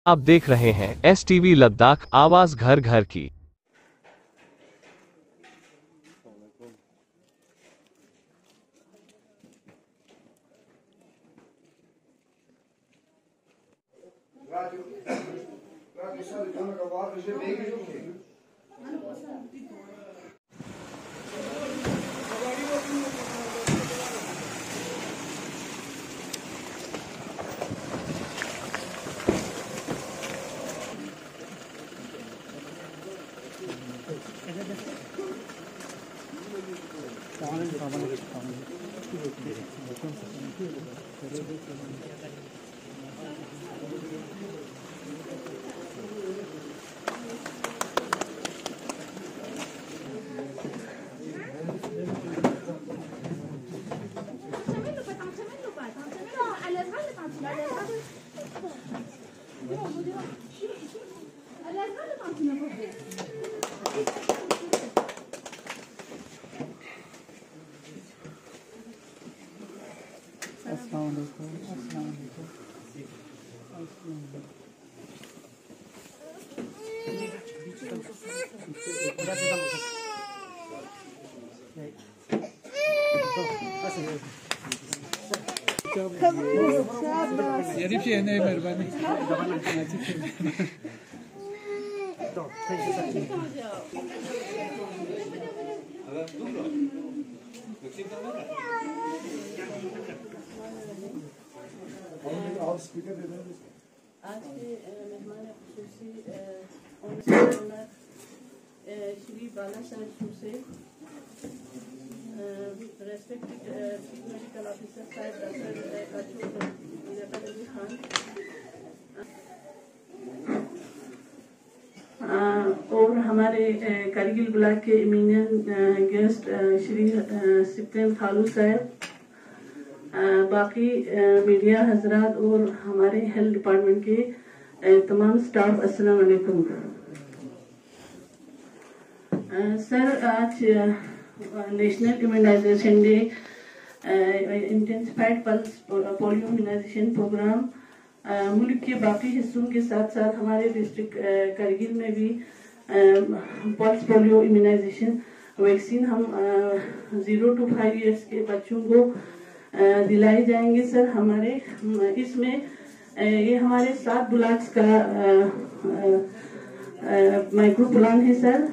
आप देख रहे हैं STV लद्दाख, आवाज घर घर की। आज के मेहमान खुसूसी श्री बाला साहब Suse, respected chief medical officer साहब डॉक्टर अशोक अली खान, और हमारे कारगिल ब्लॉक के इमीनियन गेस्ट श्री सिप्तेन खालू साहब, बाकी मीडिया हजरात और हमारे हेल्थ डिपार्टमेंट के तमाम स्टाफ, अस्सलाम वालेकुम। सर, आज national immunisation day, intensified pulse polio immunisation programme मुल्क के बाकी हिस्सों के साथ साथ हमारे डिस्ट्रिक्ट कारगिल में भी पल्स पोलियो इम्यूनाइजेशन वैक्सीन हम 0 to 5 ईयर्स के बच्चों को दिलाई जाएंगे। सर, हमारे इसमें ये हमारे 7 ब्लॉक्स का माइक्रो प्लान है सर,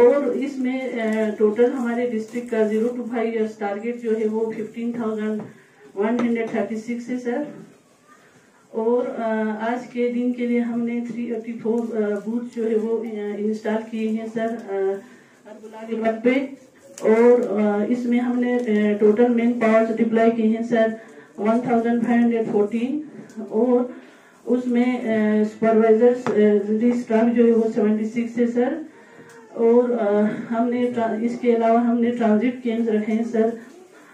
और इसमें टोटल हमारे डिस्ट्रिक्ट का 0 to 5 ईयर्स टारगेट जो है वो 15,136 है सर। और आज के दिन के लिए हमने 384 बूथ जो है वो इंस्टॉल किए हैं सर हर ब्लॉक लेवल पे, और इसमें हमने टोटल मैन पावर्स डिप्लॉय किए हैं सर 1514, और उसमें सुपरवाइजर्स स्टाफ जो है वो 76 है सर। और हमने इसके अलावा हमने ट्रांजिट केम्स रखे हैं सर,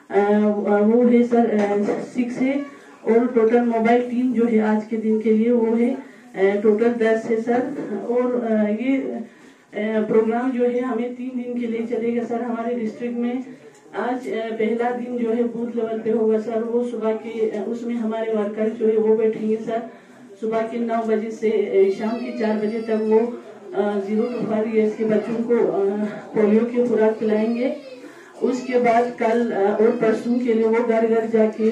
वो है सर 6 है, और टोटल मोबाइल टीम जो है आज के दिन के लिए वो है टोटल 10 है सर। और ये प्रोग्राम जो है हमें 3 दिन के लिए चलेगा सर। हमारे डिस्ट्रिक्ट में आज पहला दिन जो है बूथ लेवल पे होगा सर, वो सुबह के उसमें हमारे वर्कर जो है वो बैठेंगे सर सुबह के 9 बजे से शाम के 4 बजे तक। वो 0 to 5 ईयर्स के बच्चों को पोलियो की खुराक पिलाएंगे। उसके बाद कल और परसों के लिए वो घर घर जाके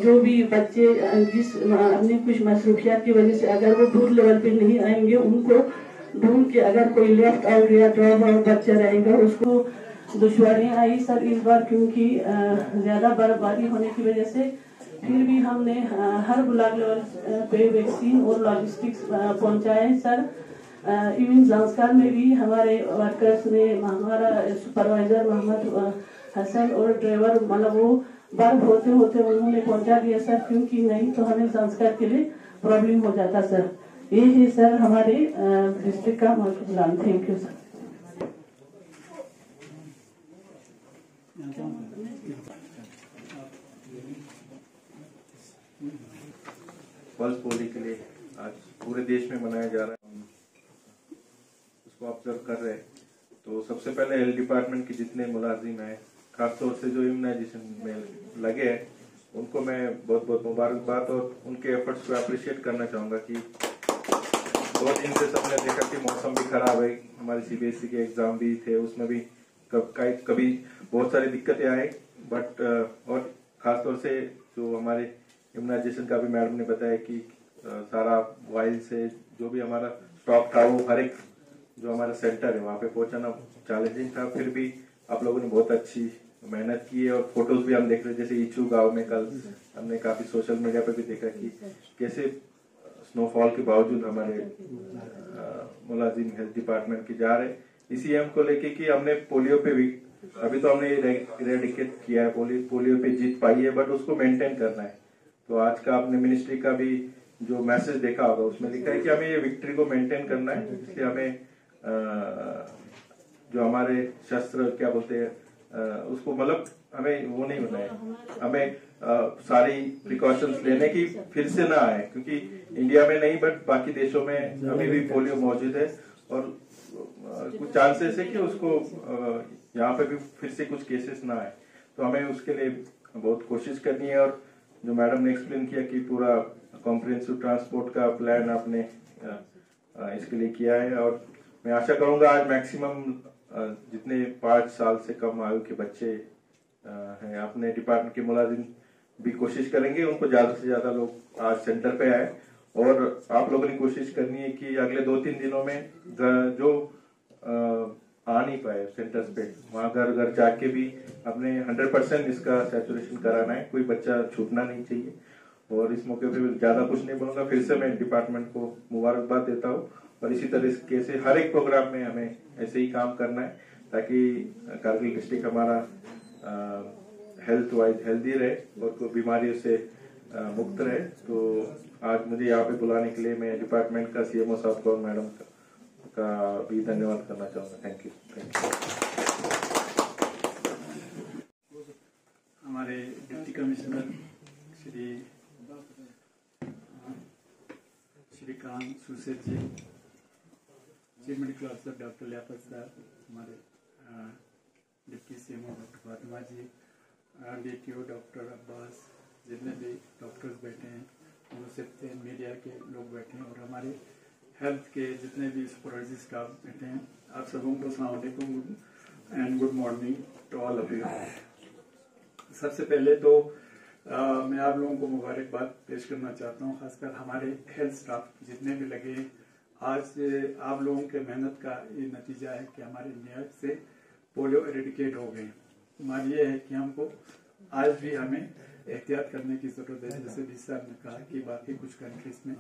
जो भी बच्चे जिस अपनी कुछ मसरूफियात की वजह से अगर वो बूथ लेवल पे नहीं आएंगे, उनको ढूंढ के अगर कोई लेफ्ट आउट या ड्रॉप आउट बच्चा रहेगा उसको दुश्वारियां आई सर इस बार, क्योंकि ज्यादा बर्फबारी होने की वजह से। फिर भी हमने हर ब्लॉक लेवल पे वैक्सीन और लॉजिस्टिक्स पहुंचाए सर। इवन जांसकार में भी हमारे वर्कर्स ने, हमारा सुपरवाइजर मोहम्मद हसन और ड्राइवर, मतलब वो बर्फ होते होते उन्होंने पहुंचा दिया सर, क्योंकि नहीं तो हमें जांसकार के लिए प्रॉब्लम हो जाता सर। ये है सर हमारे डिस्ट्रिक्ट का plan. Thank you sir. Pulse polio के लिए आज पूरे देश में मनाया जा रहा है, उसको ऑब्जर्व कर रहे हैं। तो सबसे पहले हेल्थ डिपार्टमेंट के जितने मुलाजिम हैं, खासतौर से जो इम्यूनाइजेशन में लगे हैं, उनको मैं बहुत बहुत मुबारकबाद और उनके एफर्ट्स को अप्रिशिएट करना चाहूँगा कि 2 दिन से सबने देखा कि मौसम भी खराब है, हमारे सीबीएसई के एग्जाम भी थे, उसमें भी कभी बहुत सारी दिक्कतें आई, बट और खासतौर से जो हमारे इम्यूनाइजेशन का भी मैडम ने बताया कि सारा वाइल से जो भी हमारा स्टॉक था वो हर एक जो हमारा सेंटर है वहाँ पे पहुंचाना चैलेंजिंग था, फिर भी आप लोगों ने बहुत अच्छी मेहनत की है और फोटोज भी हम देख रहे हैं। जैसे इचू गांव में कल हमने काफी सोशल मीडिया पे भी देखा कि कैसे स्नोफॉल के बावजूद हमारे मुलाजिम हेल्थ डिपार्टमेंट के जा रहे इसी एम को लेके कि हमने पोलियो पे भी अभी तो हमने इरेडिकेट किया है, पोलियो पे जीत पाई है, बट उसको मेंटेन करना है। तो आज का आपने मिनिस्ट्री का भी जो मैसेज देखा होगा उसमें लिखा है कि हमें ये विक्ट्री को मेंटेन करना है, इसलिए हमें जो हमारे शस्त्र क्या बोलते हैं उसको मतलब हमें वो नहीं होना है, हमें सारी प्रिकॉशंस लेने की फिर से ना आए, क्योंकि इंडिया में नहीं बट बाकी देशों में अभी भी पोलियो मौजूद है और कुछ चांसेस है कि उसको यहाँ पे भी फिर से कुछ केसेस ना आए। तो हमें उसके लिए बहुत कोशिश करनी है और जो मैडम ने एक्सप्लेन किया कि पूरा कॉम्प्रिहेंसिव ट्रांसपोर्ट का प्लान आपने इसके लिए किया है और मैं आशा करूंगा आज मैक्सिमम जितने 5 साल से कम आयु के बच्चे हैं अपने डिपार्टमेंट के मुलाजिम भी कोशिश करेंगे उनको ज्यादा से ज्यादा लोग आज सेंटर पे आए और आप लोगों ने कोशिश करनी है कि अगले 2-3 दिनों में जो आ नहीं पाए सेंटर्स पे वहां घर घर जाके भी अपने 100% इसका सैचुरेशन कराना है, कोई बच्चा छूटना नहीं चाहिए। और इस मौके पे ज्यादा कुछ नहीं बोलूंगा, फिर से मैं डिपार्टमेंट को मुबारकबाद देता हूँ और इसी तरीके से हर एक प्रोग्राम में हमें ऐसे ही काम करना है ताकि कारगिल डिस्ट्रिक्ट हमारा हेल्थ वाइज हेल्दी रहे और कोई बीमारियों से मुक्त रहे। तो आज मुझे यहाँ पे बुलाने के लिए मैं डिपार्टमेंट का सीएमओ साहब को और मैडम का भी धन्यवाद करना चाहूँगा। Thank you. हमारे deputy commissioner Shrikant Suset ji, chief medical officer doctor Liaquat साहब, हमारे deputy CMO doctor Fatima ji, DTO doctor Abbas, जितने भी डॉक्टर्स बैठे हैं वो सब मीडिया के लोग बैठे हैं और हमारे हेल्थ के जितने भी सुपरवाइजर स्टाफ बैठे हैं, आप सबों को अस्सलाम वालेकुम and good morning to all of you. सबसे पहले तो मैं आप लोगों को मुबारकबाद पेश करना चाहता हूँ, खासकर हमारे हेल्थ स्टाफ जितने भी लगे हैं। आज आप लोगों के मेहनत का ये नतीजा है कि हमारे इंडिया से पोलियो एरेडिकेट हो गए। हमारा ये है कि हमको आज भी हमें एहतियात करने की जरूरत है, जैसे डी साहब ने कहा कि बाकी कुछ कंट्रीज में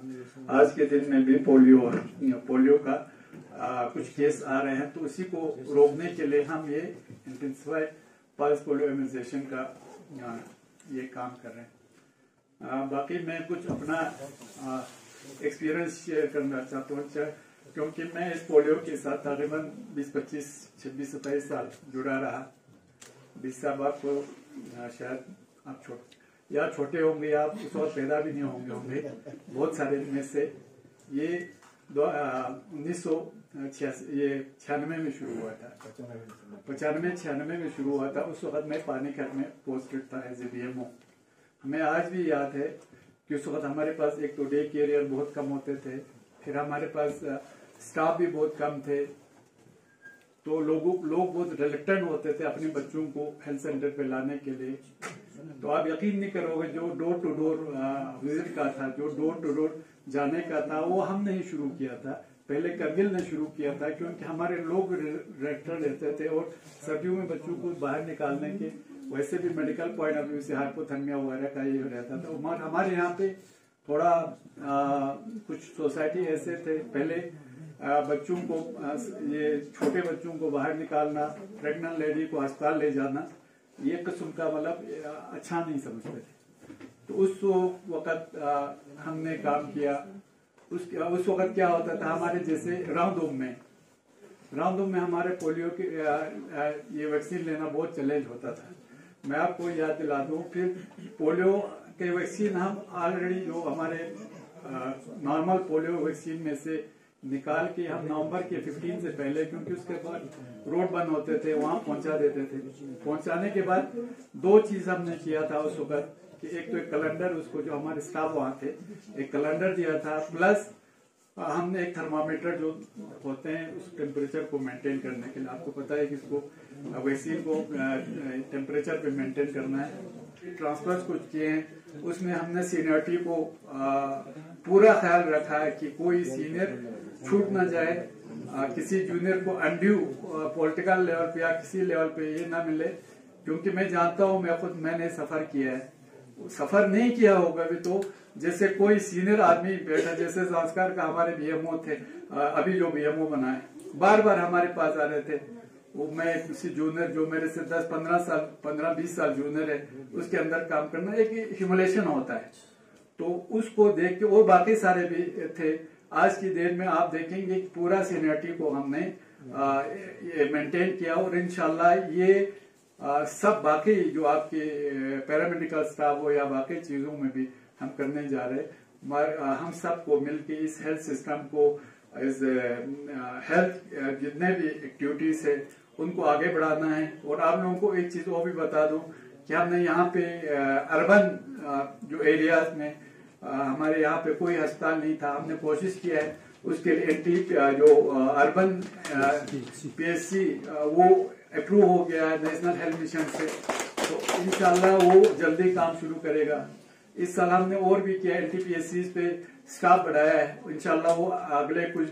आज के दिन में भी पोलियो का कुछ केस आ रहे हैं, तो उसी को रोकने के लिए हम ये इंटेंसिफाइड पल्स पोलियो इम्यूनाइजेशन का ये काम कर रहे हैं। बाकी मैं कुछ अपना एक्सपीरियंस शेयर करना चाहता हूँ, क्योंकि मैं इस पोलियो के साथ तकरीबन 20, 25, 26, 27 साल जुड़ा रहा। 20 साल आपको शायद आप छोटे होंगे, आप उस वक्त पैदा भी नहीं होंगे बहुत सारे में से। ये 1996 में शुरू हुआ था, 95-96 में शुरू हुआ था। उस वक्त मैं पानीपत में पोस्टेड था एज ए BMO। हमें आज भी याद है कि उस वक्त हमारे पास एक तो डे कैरियर बहुत कम होते थे, फिर हमारे पास स्टाफ भी बहुत कम थे, तो लोग बहुत रिलेक्टेंट होते थे अपने बच्चों को हेल्थ सेंटर पे लाने के लिए। तो आप यकीन नहीं करोगे, जो डोर टू डोर विजिट का था, जो डोर टू डोर जाने का था, वो हमने ही शुरू किया था। पहले करगिल ने शुरू किया था, क्योंकि हमारे लोग रिलेक्टेड रहते थे और सर्दियों में बच्चों को बाहर निकालने के वैसे भी मेडिकल पॉइंट ऑफ व्यू से हाइपोथर्मिया वगैरह का ये रहता था। हमारे यहाँ पे थोड़ा कुछ सोसाइटी ऐसे थे, पहले बच्चों को ये छोटे बच्चों को बाहर निकालना, प्रेग्नेंट लेडी को अस्पताल ले जाना, ये किस्म का मतलब अच्छा नहीं समझते थे। तो उस वक्त हमने काम किया। उस वक्त क्या होता था, हमारे जैसे राउंडोम में हमारे पोलियो के ये वैक्सीन लेना बहुत चैलेंज होता था। मैं आपको याद दिला दूं, फिर पोलियो के वैक्सीन हम ऑलरेडी जो हमारे नॉर्मल पोलियो वैक्सीन में से निकाल के हम नवंबर के 15 से पहले, क्योंकि उसके बाद रोड बंद होते थे, वहां पहुंचा देते थे। पहुंचाने के बाद 2 चीज हमने किया था उस वक्त कि एक तो एक कैलेंडर उसको जो हमारे स्टाफ वहाँ थे एक कैलेंडर दिया था, प्लस हमने एक थर्मामीटर जो होते हैं उस टेम्परेचर को मेंटेन करने के लिए, आपको पता है कि इसको वैक्सीन को टेम्परेचर पे मेंटेन करना है। ट्रांसफर्स कुछ किए हैं, उसमें हमने सीनियरिटी को पूरा ख्याल रखा है कि कोई सीनियर छूट ना जाए, किसी जूनियर को अनड्यू पॉलिटिकल लेवल पे या किसी लेवल पे ये ना मिले, क्योंकि मैं जानता हूँ, मैंने सफर किया है, सफर नहीं किया होगा भी तो जैसे कोई सीनियर आदमी बैठा, जैसे संस्कार का हमारे बीएमओ थे, अभी जो बीएमओ बनाए बार बार हमारे पास आ रहे थे, वो मैं किसी जूनियर जो मेरे से 15-20 साल जूनियर है उसके अंदर काम करना एक ह्यूमिलेशन होता है, तो उसको देख के और बाकी सारे भी थे। आज की डेट में आप देखेंगे पूरा सीनियरिटी को हमने मेंटेन किया और इंशाल्लाह ये सब बाकी जो आपके पैरामेडिकल स्टाफ हो या बाकी चीजों में भी हम करने जा रहे हैं। हम सबको मिलके इस हेल्थ सिस्टम को, इस हेल्थ जितने भी एक्टिविटीज है उनको आगे बढ़ाना है। और आप लोगों को एक चीज और भी बता दूं कि हमने यहाँ पे अर्बन जो एरियाज में हमारे यहाँ पे कोई अस्पताल नहीं था, हमने कोशिश किया है उसके लिए जो अर्बन PSC वो अप्रूव हो गया है नेशनल हेल्थ मिशन से, तो इंशाल्लाह वो जल्दी काम शुरू करेगा। इस साल हमने और भी किया, NTPSC पे स्टाफ बढ़ाया है, इंशाल्लाह वो अगले कुछ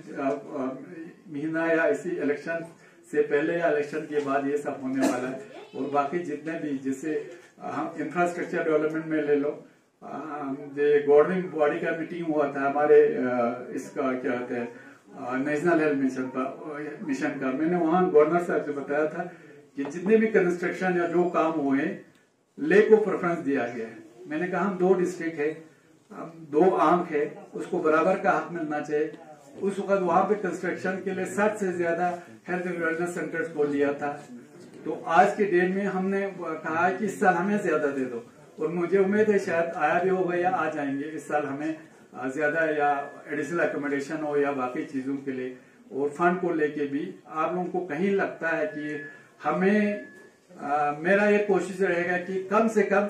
महीना या इसी इलेक्शन से पहले या इलेक्शन के बाद ये सब होने वाला है। और बाकी जितने भी जैसे हम इंफ्रास्ट्रक्चर डेवलपमेंट में ले लो, गवर्निंग बॉडी का मीटिंग हुआ था हमारे इसका क्या कहते हैं नेशनल हेल्थ मिशन का, मैंने वहाँ गवर्नर साहब से बताया था कि जितने भी कंस्ट्रक्शन या जो काम हुए ले को प्रेफरेंस दिया गया है। मैंने कहा हम 2 डिस्ट्रिक्ट है, 2 आंख है, उसको बराबर का हक मिलना चाहिए। उस वक्त वहां पे कंस्ट्रक्शन के लिए 60 से ज्यादा हेल्थ एंड वेलनेस सेंटर्स खोल लिया था, तो आज के डेट में हमने कहा कि इस साल हमें ज्यादा दे दो, और मुझे उम्मीद है शायद आया भी होगा या आ जाएंगे इस साल हमें ज्यादा, या एडिशनल एकोमोडेशन हो या बाकी चीजों के लिए। और फंड को लेके भी आप लोगों को कहीं लगता है कि हमें मेरा ये कोशिश रहेगा कि कम से कम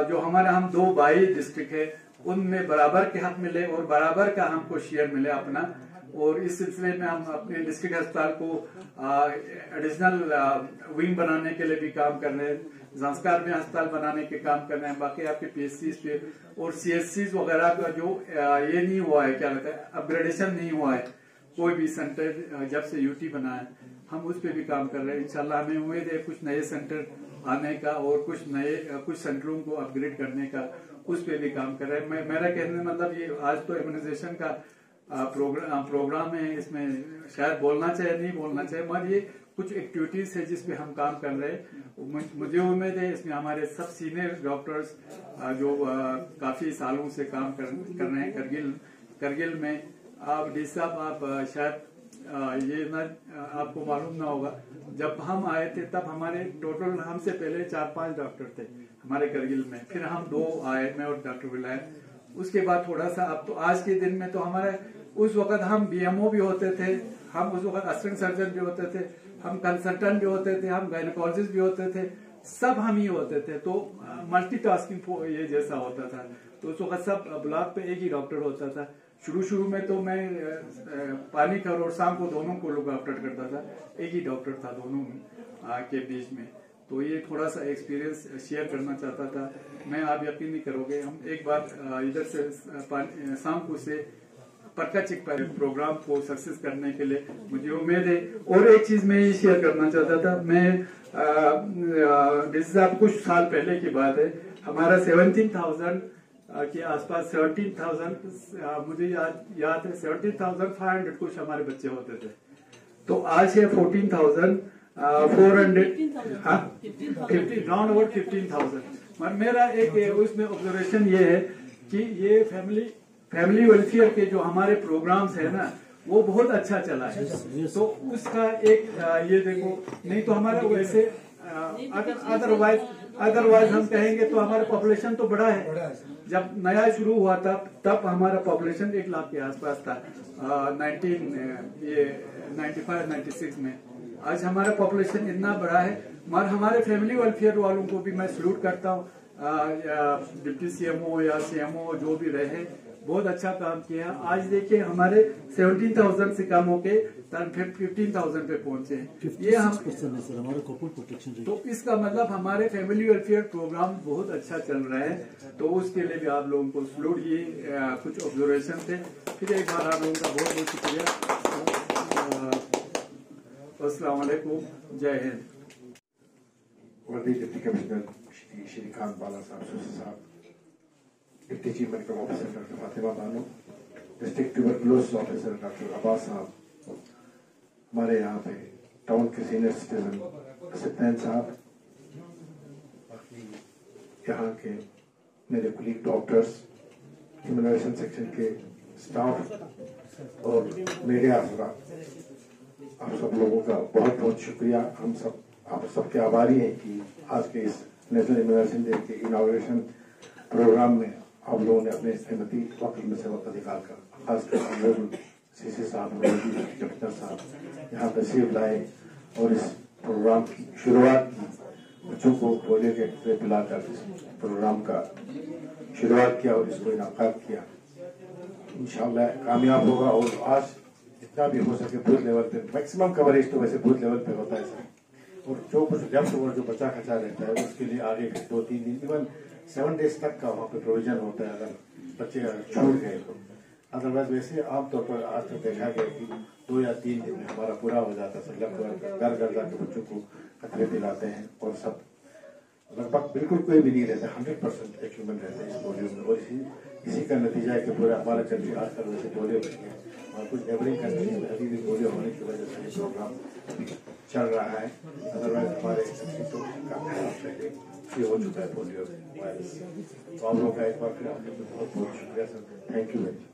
जो हमारा हम 2 बाई डिस्ट्रिक्ट है उनमें बराबर के हक मिले और बराबर का हमको शेयर मिले अपना। और इस सिलसिले में हम अपने डिस्ट्रिक्ट अस्पताल को एडिशनल विंग बनाने के लिए भी काम कर रहे हैं, संस्कार में अस्पताल बनाने के काम कर रहे हैं, बाकी आपके PSCs पे और CSCs वगैरह का जो ये नहीं हुआ है, क्या कहते हैं, अपग्रेडेशन नहीं हुआ है कोई भी सेंटर जब से UT बना है, हम उस पे भी काम कर रहे हैं। इंशाल्लाह हमें उम्मीद है कुछ नए सेंटर आने का और कुछ सेंटरों को अपग्रेड करने का, उस पे भी काम कर रहे हैं। मेरा कहने मतलब ये आज तो इम्यूनाइजेशन का प्रोग्राम है, इसमें शायद बोलना चाहिए नहीं बोलना चाहिए, मगर ये कुछ एक्टिविटीज है जिसपे हम काम कर रहे हैं। मुझे उम्मीद है इसमें हमारे सब सीनियर डॉक्टर्स जो काफी सालों से काम कर रहे हैं करगिल में। आप डी साहब आप शायद ये ना आपको मालूम ना होगा, जब हम आए थे तब हमारे टोटल हमसे पहले 4-5 डॉक्टर थे हमारे करगिल में, फिर हम 2 आए, मैं और डॉक्टर विलायत। उसके बाद थोड़ा सा अब तो आज के दिन में तो हमारे उस वक्त हम BMO भी होते थे, हम उस वक्त असिस्टेंट सर्जन भी होते थे, हम कंसल्टेंट भी होते थे, हम गायनोकोलॉजिस्ट भी होते थे, सब हम ही होते थे। तो मल्टीटास्किंग ये जैसा होता था, तो उस वक्त सब ब्लॉक पे एक ही डॉक्टर होता था। शुरू में तो मैं पानीकर और शाम को दोनों को लुक आफ्टर करता था, एक ही डॉक्टर था दोनों के बीच में। तो ये थोड़ा सा एक्सपीरियंस शेयर करना चाहता था मैं। आप यकीन नहीं करोगे, हम एक बार इधर से शाम को से पक्का चिक पर प्रोग्राम को सक्सेस करने के लिए मुझे उम्मीद है। और एक चीज मैं ये शेयर करना चाहता था, मैं कुछ साल पहले की बात है, हमारा 17,000 के आसपास 17,000 मुझे याद है 17,500 कुछ हमारे बच्चे होते थे, तो आज है 14,400 राउंड अबाउट 15,000। मगर मेरा एक उसमें ऑब्जर्वेशन ये है कि ये फैमिली वेलफेयर के जो हमारे प्रोग्राम्स है ना, वो बहुत अच्छा चला है। तो उसका एक ये देखो, नहीं तो हमारा वैसे अदरवाइज हम कहेंगे तो हमारा पॉपुलेशन तो बड़ा है। जब नया शुरू हुआ था तब हमारा पॉपुलेशन 1 लाख के आसपास था 95-96 में। आज हमारा पॉपुलेशन इतना बड़ा है, मगर हमारे फैमिली वेलफेयर वालों को भी मैं सैल्यूट करता हूँ। डिप्टी सीएमओ या सीएमओ जो भी रहे, बहुत अच्छा काम किया। आज देखिए हमारे 17,000 से कम होके 15,000 पे पहुंचे हैं। ये हम सर हमारा कॉर्पोरेट प्रोटेक्शन रेट, तो इसका मतलब हमारे फैमिली वेलफेयर प्रोग्राम बहुत अच्छा चल रहा है। तो उसके लिए भी आप लोगों को सलूट, ये कुछ ऑब्जर्वेशन थे। फिर एक बार आप लोगों का बहुत बहुत शुक्रिया। अस्सलाम वालेकुम, जय हिंद। वर्दी डिप्टी कमिश्नर श्री श्रीकांत बाला साहब, सूसी साहब, deputy chief medical officer doctor Fatima Bano, district tuberculosis officer doctor Abbas साहब, हमारे यहाँ पे टाउन के सीनियर सिटीजन सत्यन साहब, यहाँ के मेरे कुलीग डॉक्टर्स, इम्यूनाइजेशन सेक्शन के स्टाफ और मीडिया अफसरान, आप सब लोगों का बहुत बहुत शुक्रिया। हम सब आप सबके आभारी हैं कि आज के इस नेशनल इम्यूनाइजेशन डे के इनॉग्रेशन प्रोग्राम में आप लोगों ने अपने सहमति वक्त में से वक्त निकाल कर खासकर सीसी साहब, कमिश्नर साहब यहाँ तशरीफ लाए और इस प्रोग्राम की शुरुआत की। बच्चों को पोलियो के टीके पिलाकर इस प्रोग्राम का शुरुआत किया और इसको इनाकाद किया। इंशाल्लाह कामयाब होगा और आज जितना भी हो सके बूथ लेवल पे मैक्सिमम कवरेज तो वैसे बूथ लेवल पे होता है सर, और जो कुछ लेफ्ट ओवर जो बचा खचा रहता है उसके लिए आगे 2-3 दिन, इवन 7 डेज तक का वहाँ पे प्रोविजन होता है अगर बच्चे छूट गए तो। अदरवाइज वैसे आमतौर पर आज तक देखा गया कि 2 या 3 दिन में हमारा पूरा हो जाता है सर। लेफ्ट ओवर घर घर जाकर बच्चों को कतरे दिलाते हैं और सब लगभग बिल्कुल कोई भी नहीं रहता, 100% एक्यूमेंट रहता है इस पोलियो में। और इसी का नतीजा है कि पूरा हमारा कंट्री आजकल वैसे पोलियो बन गया और कुछ नेबरिंग कंट्रीज में अभी भी पोलियो होने की वजह से ये प्रोग्राम चल रहा है। अदरवाइज हमारे तो पहले ये हो चुका है पोलियो वायरस। तो आप लोगों का एक बार फिर आप लोग बहुत बहुत शुक्रिया sir, thank you very much.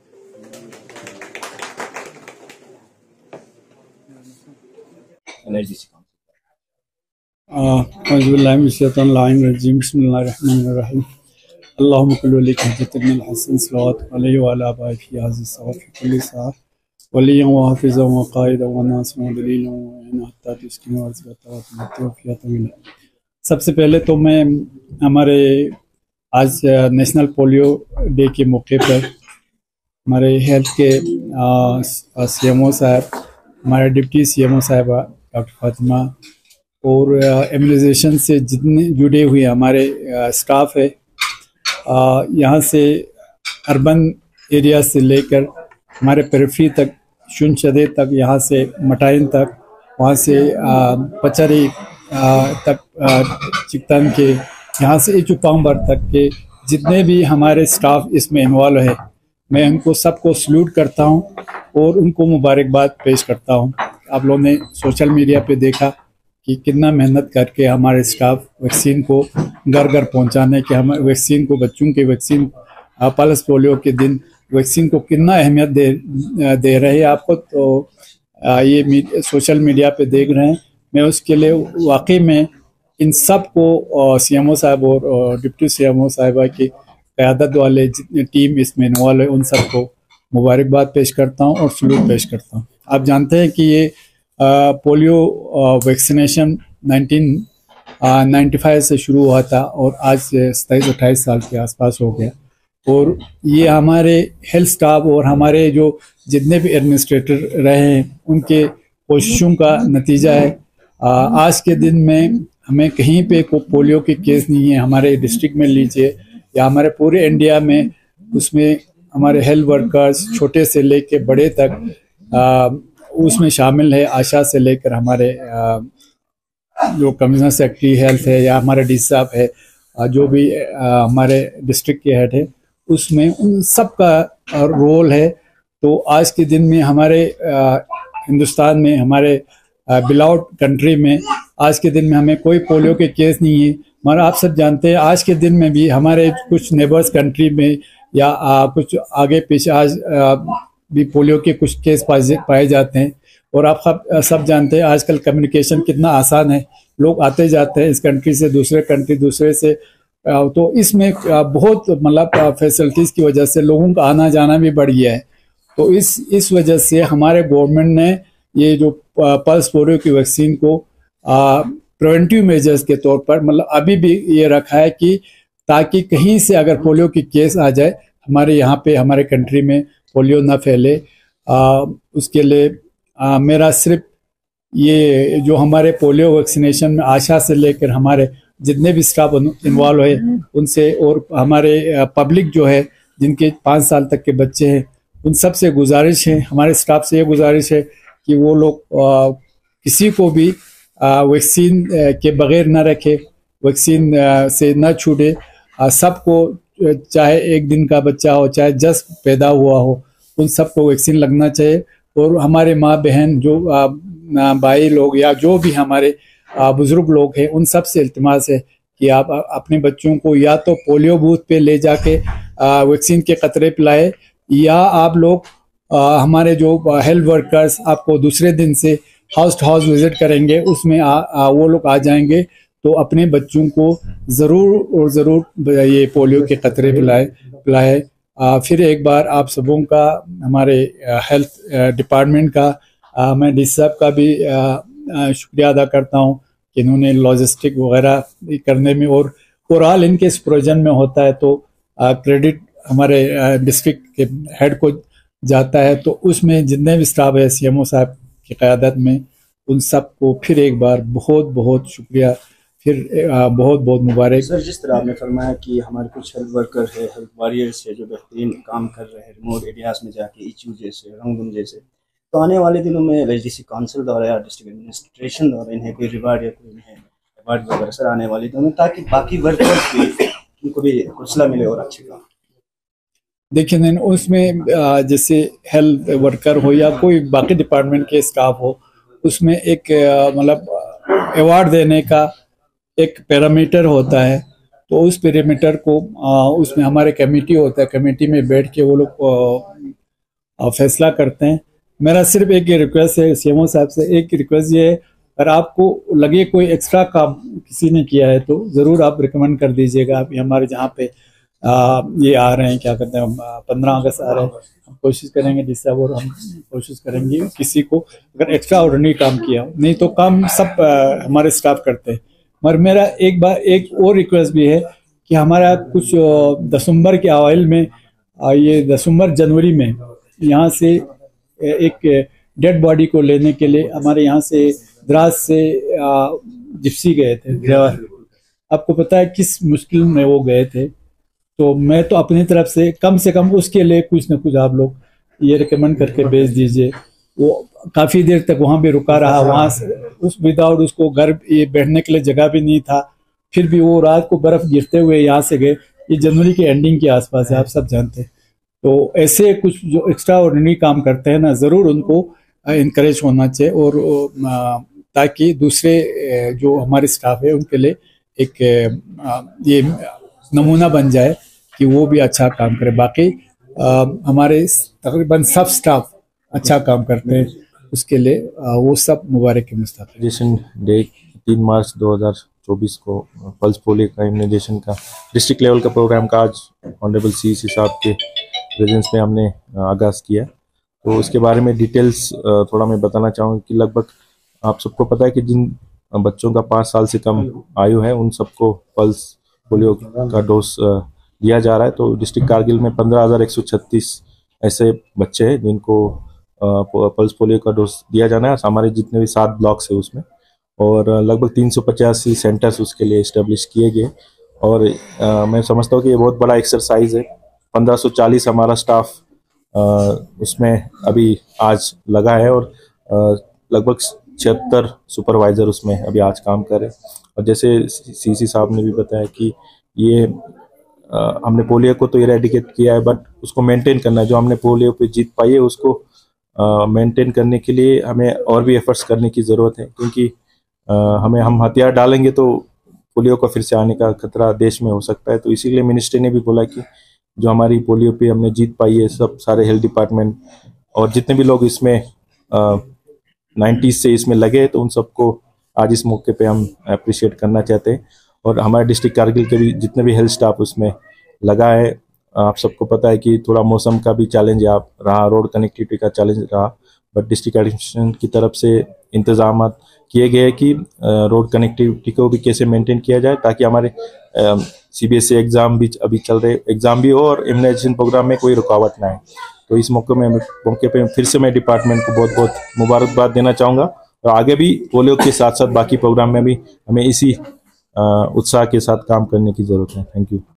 Energy से सबसे पहले तो मैं हमारे आज नेशनल पोलियो डे के मौके पर हमारे हेल्थ के सीएमओ साहब, हमारे डिप्टी सीएमओ साहिबा डॉक्टर फातिमा और इम्यूनाइजेशन से जितने जुड़े हुए हमारे स्टाफ है, यहाँ से अर्बन एरिया से लेकर हमारे पेरिफेरी तक, शुनशदे तक, यहाँ से मटाइन तक, वहाँ से पचरी तक, चिकतन के, यहाँ से इचुपांबर तक के जितने भी हमारे स्टाफ इसमें इन्वॉल्व है, मैं उनको सबको सल्यूट करता हूँ और उनको मुबारकबाद पेश करता हूँ। आप लोगों ने सोशल मीडिया पे देखा कि कितना मेहनत करके हमारे स्टाफ वैक्सीन को घर घर पहुंचाने के, हम वैक्सीन को, बच्चों के वैक्सीन, पल्स पोलियो के दिन वैक्सीन को कितना अहमियत दे रहे हैं आपको, तो ये सोशल मीडिया पे देख रहे हैं। मैं उसके लिए वाकई में इन सब को सीएमओ साहब और डिप्टी सीएमओ साहिबा की क़यादत वाले जितने टीम इसमें इन्वॉल्व है उन सबको मुबारकबाद पेश करता हूं और सलूट पेश करता हूं। आप जानते हैं कि ये पोलियो वैक्सीनेशन 1995 से शुरू हुआ था और आज 27-28 साल के आसपास हो गया, और ये हमारे हेल्थ स्टाफ और हमारे जो जितने भी एडमिनिस्ट्रेटर रहे हैं उनके कोशिशों का नतीजा है। आज के दिन में हमें कहीं पे कोई पोलियो के केस नहीं है। हमारे डिस्ट्रिक्ट में लीजिए या हमारे पूरे इंडिया में, उसमें हमारे हेल्थ वर्कर्स छोटे से लेकर बड़े तक उसमें शामिल है। आशा से लेकर हमारे जो कमिश्नर सेक्रेटरी हेल्थ है या हमारे डी साहब है, जो भी हमारे डिस्ट्रिक्ट के हेड है, उसमें उन सब का रोल है। तो आज के दिन में हमारे हिंदुस्तान में, हमारे बिलाउड कंट्री में आज के दिन में हमें कोई पोलियो के केस नहीं है। मगर आप सब जानते हैं आज के दिन में भी हमारे कुछ नेबर्स कंट्री में या कुछ आगे पीछे आज भी पोलियो के कुछ केस पाए जाते हैं। और आप सब जानते हैं आजकल कम्युनिकेशन कितना आसान है, लोग आते जाते हैं इस कंट्री से दूसरे कंट्री, दूसरे से, तो इसमें बहुत मतलब फैसिलिटीज़ की वजह से लोगों का आना जाना भी बढ़ गया है। तो इस वजह से हमारे गवर्नमेंट ने ये जो पल्स पोलियो की वैक्सीन को प्रिवेंटिव मेजर्स के तौर पर, मतलब अभी भी ये रखा है कि ताकि कहीं से अगर पोलियो की केस आ जाए हमारे यहाँ पे हमारे कंट्री में पोलियो ना फैले। उसके लिए मेरा सिर्फ ये जो हमारे पोलियो वैक्सीनेशन में आशा से लेकर हमारे जितने भी स्टाफ इन्वॉल्व है उनसे और हमारे पब्लिक जो है जिनके 5 साल तक के बच्चे हैं उन सब से गुजारिश है, हमारे स्टाफ से ये गुजारिश है कि वो लोग किसी को भी वैक्सीन के बगैर ना रखे, वैक्सीन से ना छूटे। सबको चाहे 1 दिन का बच्चा हो चाहे जस्ट पैदा हुआ हो उन सबको वैक्सीन लगना चाहिए। और हमारे माँ बहन जो भाई लोग या जो भी हमारे बुजुर्ग लोग हैं उन सब से इल्तिमास है कि आप अपने बच्चों को या तो पोलियो बूथ पे ले जाके वैक्सीन के कतरे पिलाए या आप लोग हमारे जो हेल्थ वर्कर्स आपको दूसरे दिन से हाउस टू हाउस विजिट करेंगे उसमें वो लोग आ जाएंगे तो अपने बच्चों को ज़रूर और ज़रूर ये पोलियो के कतरे पिलाए। फिर एक बार आप सबों का हमारे हेल्थ डिपार्टमेंट का मैं डी साहब का भी शुक्रिया अदा करता हूँ कि इन्होंने लॉजिस्टिक वगैरह करने में और ओवरऑल इनके सुपरविजन में होता है तो क्रेडिट हमारे डिस्ट्रिक्ट के हेड को जाता है। तो उसमें जितने भी स्टाफ है सीएमओ साहब की क़यादत में उन सब को फिर एक बार बहुत बहुत शुक्रिया, फिर बहुत बहुत मुबारक। सर, जिस तरह आपने फरमाया कि हमारे कुछ हेल्थ वर्कर है, हेल्थ वॉरियर्स है जो बेहतरीन काम कर रहे हैं रिमोट एरियाज़ में जाके इचू जैसे रंगून जैसे, तो आने वाले दिनों में एलएचडीसी काउंसिल द्वारा या डिस्ट्रिक्ट एडमिनिस्ट्रेशन द्वारा इन्हें कोई रिवार्ड या कोई इन्हें अवार्ड वगैरह सर आने वाले दिनों में ताकि बाकी वर्कर्स भी उनको भी हौसला मिले और अच्छे काम। देखिए उसमें जैसे हेल्थ वर्कर हो या कोई बाकी डिपार्टमेंट के स्टाफ हो उसमें एक मतलब अवार्ड देने का एक पैरामीटर होता है। तो उस पैरामीटर को उसमें हमारे कमेटी होता है, कमेटी में बैठ के वो लोग फैसला करते हैं। मेरा सिर्फ एक रिक्वेस्ट है सीएमओ साहब से, एक रिक्वेस्ट ये है अगर आपको लगे कोई एक्स्ट्रा काम किसी ने किया है तो ज़रूर आप रिकमेंड कर दीजिएगा। अभी हमारे जहाँ पे ये आ रहे हैं क्या कहते हैं 15 अगस्त आ रहे हैं, हम कोशिश करेंगे जिससे और हम कोशिश करेंगे किसी को अगर एक्स्ट्रा ऑर्डिनरी काम किया, नहीं तो काम सब हमारे स्टाफ करते हैं। मगर मेरा एक और रिक्वेस्ट भी है कि हमारा कुछ दिसंबर के अवाइल में ये दिसंबर जनवरी में यहाँ से एक डेड बॉडी को लेने के लिए हमारे यहाँ से द्रास से जिप्सी गए थे ड्राइवर। आपको पता है किस मुश्किल में वो गए थे, तो मैं तो अपनी तरफ से कम उसके लिए कुछ न कुछ आप लोग ये रिकमेंड करके भेज दीजिए। वो काफ़ी देर तक वहाँ भी रुका रहा, वहाँ से उस विदाउट उसको घर ये बैठने के लिए जगह भी नहीं था, फिर भी वो रात को बर्फ़ गिरते हुए यहाँ से गए। ये जनवरी के एंडिंग के आसपास है, आप सब जानते हैं। तो ऐसे कुछ जो एक्स्ट्रा ऑर्डिनरी काम करते हैं ना, ज़रूर उनको इनकरेज होना चाहिए और ताकि दूसरे जो हमारे स्टाफ है उनके लिए एक ये नमूना बन जाए कि वो भी अच्छा काम करे। बाकी हमारे तकरीबन सब स्टाफ अच्छा काम करते हैं, उसके लिए वो सब मुबारक के मुस्तक। इम्यूनाइजेशन डे 3 मार्च 2024 को पल्स पोलियो का इम्यूनाइजेशन का डिस्ट्रिक्ट लेवल का प्रोग्राम का आज ऑनरेबल सीसी साहब के प्रेजेंस में हमने आगाज़ किया। तो उसके बारे में डिटेल्स थोड़ा मैं बताना चाहूँगा कि लगभग आप सबको पता है कि जिन बच्चों का 5 साल से कम आयु है उन सबको पल्स पोलियो का डोज दिया जा रहा है। तो डिस्ट्रिक्ट कारगिल में 15,136 ऐसे बच्चे हैं जिनको पल्स पोलियो का डोज दिया जाना है। हमारे जितने भी 7 ब्लॉक्स है उसमें, और लगभग 385 सेंटर्स उसके लिए इस्टेब्लिश किए गए। और मैं समझता हूँ कि ये बहुत बड़ा एक्सरसाइज है। 1540 हमारा स्टाफ उसमें अभी आज लगा है और लगभग 76 सुपरवाइज़र उसमें अभी आज काम कर रहे हैं। और जैसे सीसी साहब ने भी बताया कि ये हमने पोलियो को तो इरेडिकेट किया है, बट उसको मेंटेन करना है। जो हमने पोलियो पे जीत पाई है उसको मेंटेन करने के लिए हमें और भी एफर्ट्स करने की ज़रूरत है, क्योंकि हम हथियार डालेंगे तो पोलियो का फिर से आने का खतरा देश में हो सकता है। तो इसीलिए मिनिस्ट्री ने भी बोला कि जो हमारी पोलियो पे हमने जीत पाई है, सब सारे हेल्थ डिपार्टमेंट और जितने भी लोग इसमें 90s से इसमें लगे, तो उन सबको आज इस मौके पे हम अप्रिशिएट करना चाहते हैं। और हमारे डिस्ट्रिक्ट कारगिल के भी जितने भी हेल्थ स्टाफ उसमें लगा है, आप सबको पता है कि थोड़ा मौसम का भी चैलेंज रहा, रोड कनेक्टिविटी का चैलेंज रहा, बट डिस्ट्रिक्ट एडमिनिस्ट्रेशन की तरफ से इंतजाम किए गए कि रोड कनेक्टिविटी को भी कैसे मेंटेन किया जाए, ताकि हमारे CBSE एग्ज़ाम भी अभी चल रहे एग्ज़ाम भी हो और इम्यूनाइजेशन प्रोग्राम में कोई रुकावट ना आए। तो इस मौके पे फिर से मैं डिपार्टमेंट को बहुत बहुत मुबारकबाद देना चाहूँगा, और आगे भी पोलियो के साथ साथ बाकी प्रोग्राम में भी हमें इसी उत्साह के साथ काम करने की ज़रूरत है। Thank you.